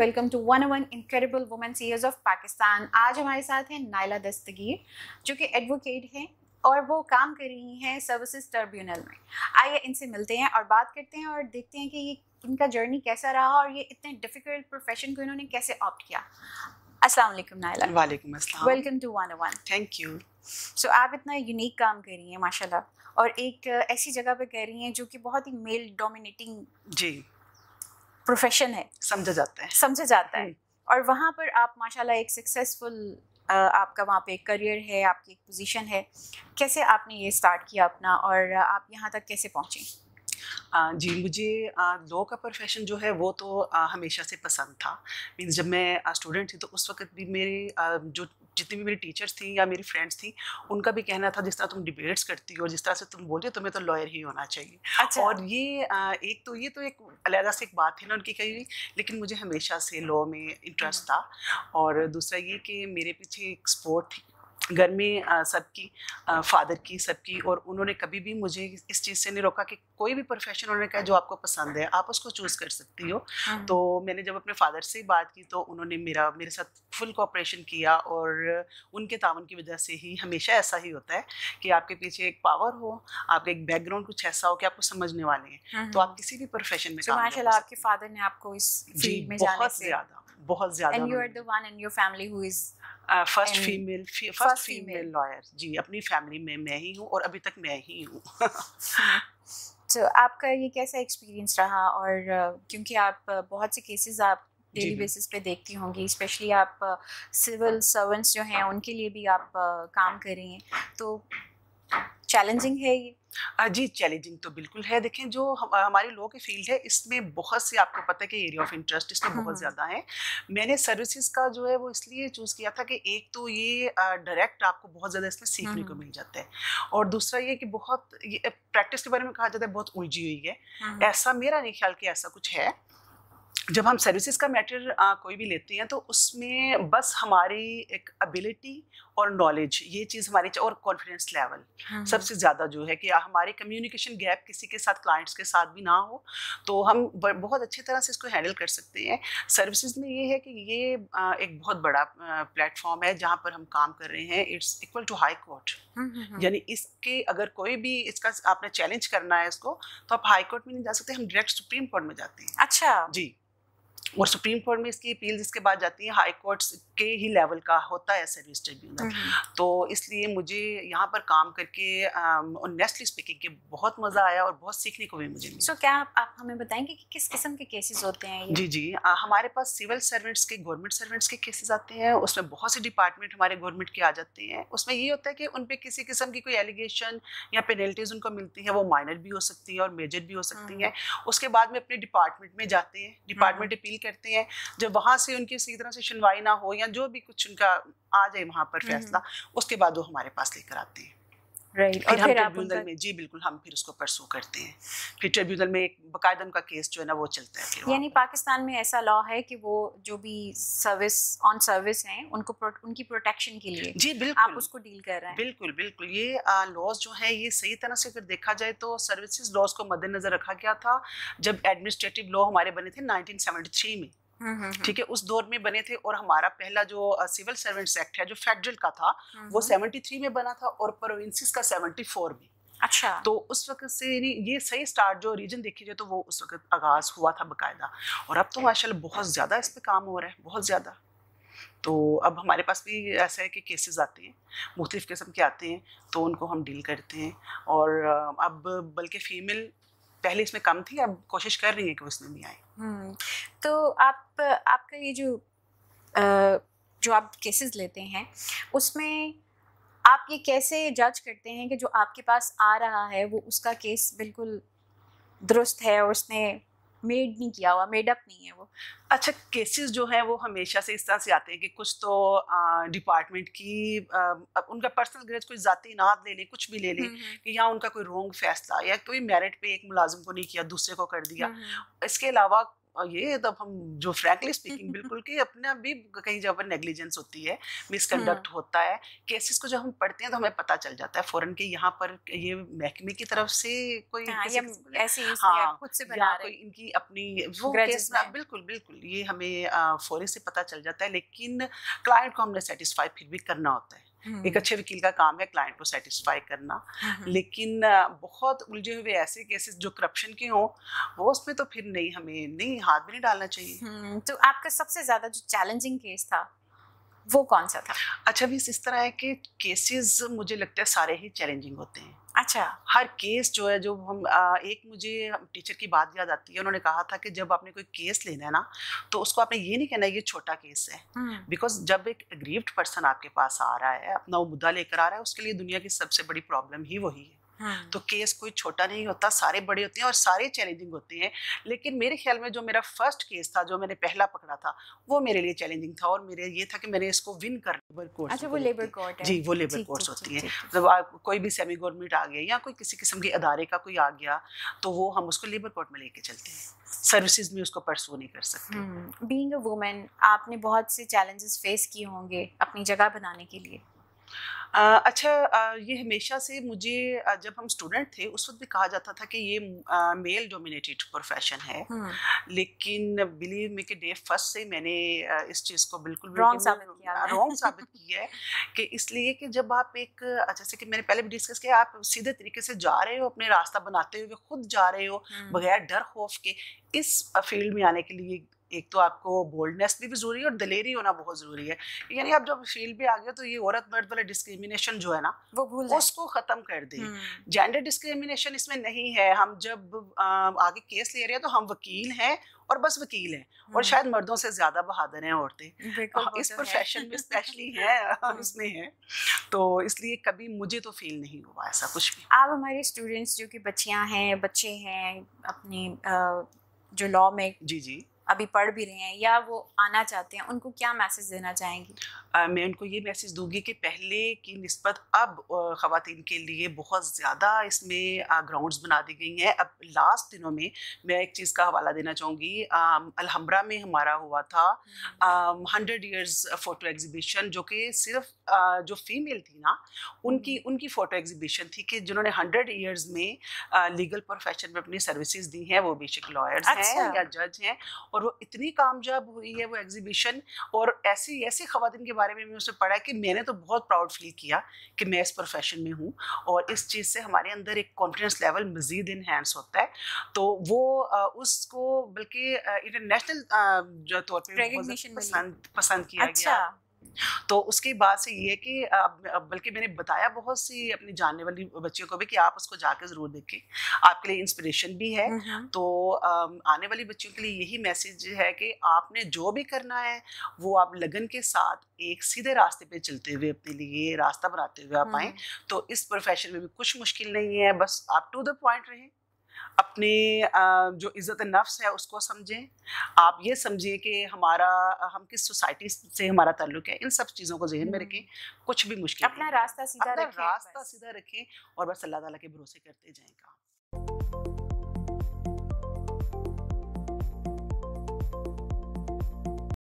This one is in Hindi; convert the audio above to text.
Welcome to 101 incredible women CEOs of Pakistan. आज हमारे साथ हैं नाइला दस्तगीर, जो कि एडवोकेट हैं और वो काम कर रही हैं सर्विसेज ट्रिब्यूनल में। आइए इनसे मिलते हैं और बात करते हैं और देखते हैं कि ये इनका जर्नी कैसा रहा और ये इतने डिफ़िकल्ट प्रोफेशन को इन्होंने कैसे ऑप्ट किया। अस्सलाम वालेकुम नाइला। वालेकुम अस्सलाम। Welcome to 101। Thank you. So आप इतना यूनिक काम कर रही हैं माशाल्लाह, और एक ऐसी जगह पे कर रही हैं जो कि बहुत ही मेल डोमिनेटिंग जी प्रोफेशन है, समझा जाता है। और वहाँ पर आप माशाल्लाह एक सक्सेसफुल आपका वहाँ पे एक करियर है, आपकी एक पोजीशन है। कैसे आपने ये स्टार्ट किया अपना और आप यहाँ तक कैसे पहुँची? जी, मुझे लॉ का प्रोफेशन जो है वो तो हमेशा से पसंद था। मीन्स जब मैं स्टूडेंट थी तो उस वक्त भी मेरे जो जितनी भी मेरी टीचर्स थी या मेरी फ्रेंड्स थी, उनका भी कहना था जिस तरह तुम डिबेट्स करती हो, जिस तरह से तुम बोलती हो, तुम्हें तो लॉयर ही होना चाहिए। अच्छा। और ये ये तो एक अलग से एक बात थी ना उनकी कही हुई, लेकिन मुझे हमेशा से लॉ में इंटरेस्ट था। और दूसरा ये कि मेरे पीछे एक सपोर्ट थी घर में सबकी, फादर की, सबकी, और उन्होंने कभी भी मुझे इस चीज़ से नहीं रोका कि कोई भी प्रोफेशन उन्होंने कहा जो आपको पसंद है आप उसको चूज़ कर सकती हो। तो मैंने जब अपने फादर से बात की तो उन्होंने मेरे साथ फुल कोऑपरेशन किया, और उनके ताउन की वजह से ही हमेशा ऐसा ही होता है कि आपके पीछे एक पावर हो, आपका एक बैकग्राउंड कुछ ऐसा हो कि आपको समझने वाले हैं, तो आप किसी भी प्रोफेशन में काम माशाल्लाह आपके फादर ने आपको इस फील्ड में जाने से बहुत ज़्यादा and you are the one in your family who is first female lawyer. जी, अपनी फैमिली में मैं ही हूँ और अभी तक मैं ही हूँ। तो आपका ये कैसा एक्सपीरियंस रहा? और क्योंकि आप बहुत से केसेस आप डेली बेसिस पे देखती होंगी, स्पेशली आप सिविल सर्वेंट्स जो हैं उनके लिए भी आप काम कर रही हैं, तो चैलेंजिंग है ये? जी, चैलेंजिंग तो बिल्कुल है। देखें, जो हमारी लॉ की फील्ड है इसमें बहुत से, आपको पता है कि एरिया ऑफ इंटरेस्ट इसमें बहुत ज़्यादा है। मैंने सर्विसेज का जो है वो इसलिए चूज़ किया था कि एक तो ये डायरेक्ट आपको बहुत ज़्यादा इसमें सीखने को मिल जाता है, और दूसरा ये कि बहुत ये प्रैक्टिस के बारे में कहा जाता है बहुत उलझी हुई है। ऐसा मेरा नहीं ख्याल कि ऐसा कुछ है। जब हम सर्विसेज का मैटर कोई भी लेते हैं तो उसमें बस हमारी एक एबिलिटी और नॉलेज, ये चीज़ हमारी, और कॉन्फिडेंस लेवल सबसे ज़्यादा जो है कि हमारी कम्युनिकेशन गैप किसी के साथ, क्लाइंट्स के साथ भी ना हो, तो हम बहुत अच्छी तरह से इसको हैंडल कर सकते हैं। सर्विसेज में ये है कि ये एक बहुत बड़ा प्लेटफॉर्म है जहाँ पर हम काम कर रहे हैं। It's equal to high court, यानी इसके अगर कोई भी इसका आपने चैलेंज करना है इसको, तो आप हाई कोर्ट में नहीं जा सकते, हम डायरेक्ट सुप्रीम कोर्ट में जाते हैं। अच्छा जी। और सुप्रीम कोर्ट में इसकी अपील इसके बाद जाती है, हाई कोर्ट्स के ही लेवल का होता है सर्विस ट्रिब्यूनल। तो इसलिए मुझे यहाँ पर काम करके ऑनेस्टली स्पीकिंग के बहुत मज़ा आया और बहुत सीखने को भी मुझे मिला। सो क्या आप हमें बताएंगे कि किस किस्म के केसेस होते हैं ये? जी, हमारे पास सिविल सर्वेंट्स के, गवर्नमेंट सर्वेंट्स के केसेस आते हैं। उसमें बहुत से डिपार्टमेंट हमारे गवर्नमेंट के आ जाते हैं। उसमें ये होता है कि उन पर किसी किस्म की कोई एलिगेशन या पेनल्टीज उनको मिलती है, वो माइनर भी हो सकती है और मेजर भी हो सकती हैं। उसके बाद में अपने डिपार्टमेंट में जाते हैं, डिपार्टमेंट अपील करते हैं। जब वहाँ से उनकी सही तरह से सुनवाई ना हो या जो भी कुछ उनका आ जाए वहाँ पर फैसला, उसके बाद वो हमारे पास लेकर आते हैं। राइट। फिर हम ट्रिब्यूनल में, जी बिल्कुल, हम फिर उसको परसू करते हैं। फिर ट्रिब्यूनल में एक बाकायदा उनका केस जो है ना वो चलता है। यानी पाकिस्तान में ऐसा लॉ है कि वो जो भी सर्विस ऑन सर्विस हैं उनको उनकी प्रोटेक्शन के लिए, जी बिल्कुल, आप उसको डील कर रहे हैं। बिल्कुल ये लॉज जो है ये सही तरह से अगर देखा जाए तो सर्विसेज लॉज को मद्देनजर रखा गया था जब एडमिनिस्ट्रेटिव लॉ हमारे बने थे 1973 में। ठीक है, उस दौर में बने थे। और हमारा पहला जो सिविल सर्वेंट्स एक्ट है जो फेडरल का था वो 73 में बना था, और प्रोविंसेस का 74 में। अच्छा। तो उस वक्त से ये सही स्टार्ट जो रीजन देखी जाए तो वो उस वक्त आगाज हुआ था बाकायदा। और अब तो माशाल्लाह बहुत ज़्यादा इस पे काम हो रहा है, बहुत ज़्यादा। तो अब हमारे पास भी ऐसा है कि केसेस आते हैं, मुख्तलिफ किस्म के आते हैं, तो उनको हम डील करते हैं। और अब बल्कि फ़ीमेल पहले इसमें कम थी, अब कोशिश कर रही है कि वो इसमें भी आए। तो आपका ये जो आप केसेस लेते हैं उसमें आप ये कैसे जज करते हैं कि जो आपके पास आ रहा है वो उसका केस बिल्कुल दुरुस्त है और उसने मेड नहीं किया हुआ, मेड अप नहीं है वो? अच्छा, केसेस जो है वो हमेशा से इस तरह से आते हैं कि कुछ तो डिपार्टमेंट की उनका पर्सनल ग्रेज, कोई ज़ाती इनाद ले लें, कुछ भी ले लें कि यहाँ उनका कोई रॉन्ग फैसला या कोई मेरिट पे एक मुलाजिम को नहीं किया, दूसरे को कर दिया। इसके अलावा ये तब हम जो फ्रैंकली स्पीकिंग बिल्कुल कि अपना भी कहीं जगह पर नेग्लिजेंस होती है, मिसकंडक्ट होता है। केसेस को जब हम पढ़ते हैं तो हमें पता चल जाता है फ़ौरन कि यहाँ पर ये महकमे की तरफ से कोई हाँ, किसी या किस्म का ऐसे ही हाँ, खुद से या बना कोई रहे इनकी अपनी वो ग्रजेस केस ना में। बिल्कुल, बिल्कुल ये हमें फ़ौरी से पता चल जाता है, लेकिन क्लाइंट को हमने सैटिस्फाई फिर भी करना होता है। एक अच्छे वकील का काम है क्लाइंट को सैटिस्फाई करना, लेकिन बहुत उलझे हुए ऐसे केसेस जो करप्शन के हों, वो उसमें तो फिर नहीं, हमें नहीं हाथ भी नहीं डालना चाहिए। तो आपका सबसे ज्यादा जो चैलेंजिंग केस था वो कौन सा था? अच्छा भी इस तरह है कि केसेस मुझे लगता है सारे ही चैलेंजिंग होते हैं। अच्छा। हर केस जो है जो हम एक मुझे टीचर की बात याद आती है, उन्होंने कहा था कि जब आपने कोई केस लेना है ना, तो उसको आपने ये नहीं कहना ये छोटा केस है, बिकॉज जब एक एग्रीव्ड पर्सन आपके पास आ रहा है, अपना वो मुद्दा लेकर आ रहा है, उसके लिए दुनिया की सबसे बड़ी प्रॉब्लम ही वही है। तो केस कोई छोटा नहीं होता, सारे बड़े होते हैं और सारे चैलेंजिंग होते हैं। लेकिन मेरे ख्याल में जो मेरा फर्स्ट केस था, जो मैंने पहला पकड़ा था, वो मेरे लिए चैलेंजिंग था और मेरे ये था कि मैंने इसको विन कर लेबर कोर्ट्स। अच्छा, वो लेबर कोर्ट है? जी, वो लेबर कोर्ट्स होती हैं। जब कोई भी सेमी गवर्नमेंट आ गया या कोई किसी किस्म के अदारे का कोई आ गया, तो वो हम उसको लेबर कोर्ट में लेके चलते हैं। सर्विसेज में उसको परसू नहीं कर सकते। बीइंग अ वुमन आपने बहुत से चैलेंजेस फेस किए होंगे अपनी जगह बनाने के लिए। अच्छा, ये हमेशा से मुझे जब हम स्टूडेंट थे उस वक्त भी कहा जाता था कि ये मेल डोमिनेटेड प्रोफेशन है, लेकिन बिलीव मी कि डे फर्स्ट से मैंने इस चीज़ को बिल्कुल रॉन्ग साबित किया है कि इसलिए कि जब आप एक जैसे कि मैंने पहले भी डिस्कस किया, आप सीधे तरीके से जा रहे हो, अपने रास्ता बनाते हुए खुद जा रहे हो बगैर डर खौफ के इस फील्ड में आने के लिए, एक तो आपको बोल्डनेस भी ज़रूरी है और दलेरी होना बहुत ज़रूरी है। यानी आप जब फील्ड पे आ गए तो ये औरत मर्द वाला डिस्क्रिमिनेशन जो है ना, वो भूल जाए, उसको ख़त्म कर दें। जेंडर डिस्क्रिमिनेशन इसमें नहीं है। हम जब आगे केस ले रहे हैं तो हम वकील हैं और बस वकील हैं, और शायद मर्दों से ज़्यादा बहादुर हैं औरतें इस प्रोफेशन में स्पेशली हैं, इसमें हैं। तो इसलिए कभी मुझे तो फील नहीं हुआ ऐसा कुछ भी। आप हमारे स्टूडेंट्स जो कि बच्चियां हैं, बच्चे हैं, अपनी जो लॉ में जी अभी पढ़ भी रहे हैं या वो आना चाहते हैं, उनको क्या मैसेज देना चाहेंगी? मैं उनको ये मैसेज दूंगी कि पहले की निस्बत अब ख़वातीन के लिए बहुत ज़्यादा इसमें ग्राउंड्स बना दी गई हैं। अब लास्ट दिनों में मैं एक चीज़ का हवाला देना चाहूँगी। अलहम्ब्रा में हमारा हुआ था 100 ईयर्स फ़ोटो एग्ज़िबिशन, जो कि सिर्फ जो फीमेल थी ना, उनकी फ़ोटो एग्ज़िबिशन थी कि जिन्होंने 100 ईयर्स में लीगल प्रोफेशन में अपनी सर्विसेज दी हैं, वो बेशक लॉयर्स हैं या जज हैं, और वो इतनी कामयाब हुई है वो एग्जीबिशन। और ऐसी ख़वातीन के बारे में मैंने उससे पढ़ा है कि मैंने तो बहुत प्राउड फील किया कि मैं इस प्रोफेशन में हूँ, और इस चीज़ से हमारे अंदर एक कॉन्फिडेंस लेवल मज़ीद इन्हेंस होता है। तो वो उसको बल्कि इंटरनेशनल जो तौर पर पसंद किया गया। तो उसके बाद से ये कि बल्कि मैंने बताया बहुत सी अपनी जानने वाली बच्चियों को भी कि आप उसको जाकर ज़रूर देखें, आपके लिए इंस्पिरेशन भी है। तो आने वाली बच्चियों के लिए यही मैसेज है कि आपने जो भी करना है वो आप लगन के साथ एक सीधे रास्ते पे चलते हुए अपने लिए रास्ता बनाते हुए आप आएँ। तो इस प्रोफेशन में भी कुछ मुश्किल नहीं है, बस आप टू द पॉइंट रहें, अपने जो इज़्ज़त नफ्स है उसको समझें। आप ये समझें कि हम किस सोसाइटी से हमारा ताल्लुक है, इन सब चीज़ों को ज़हन में रखें। कुछ भी मुश्किल अपना रास्ता सीधा रखें और बस अल्लाह ताला के भरोसे करते जाएं काम।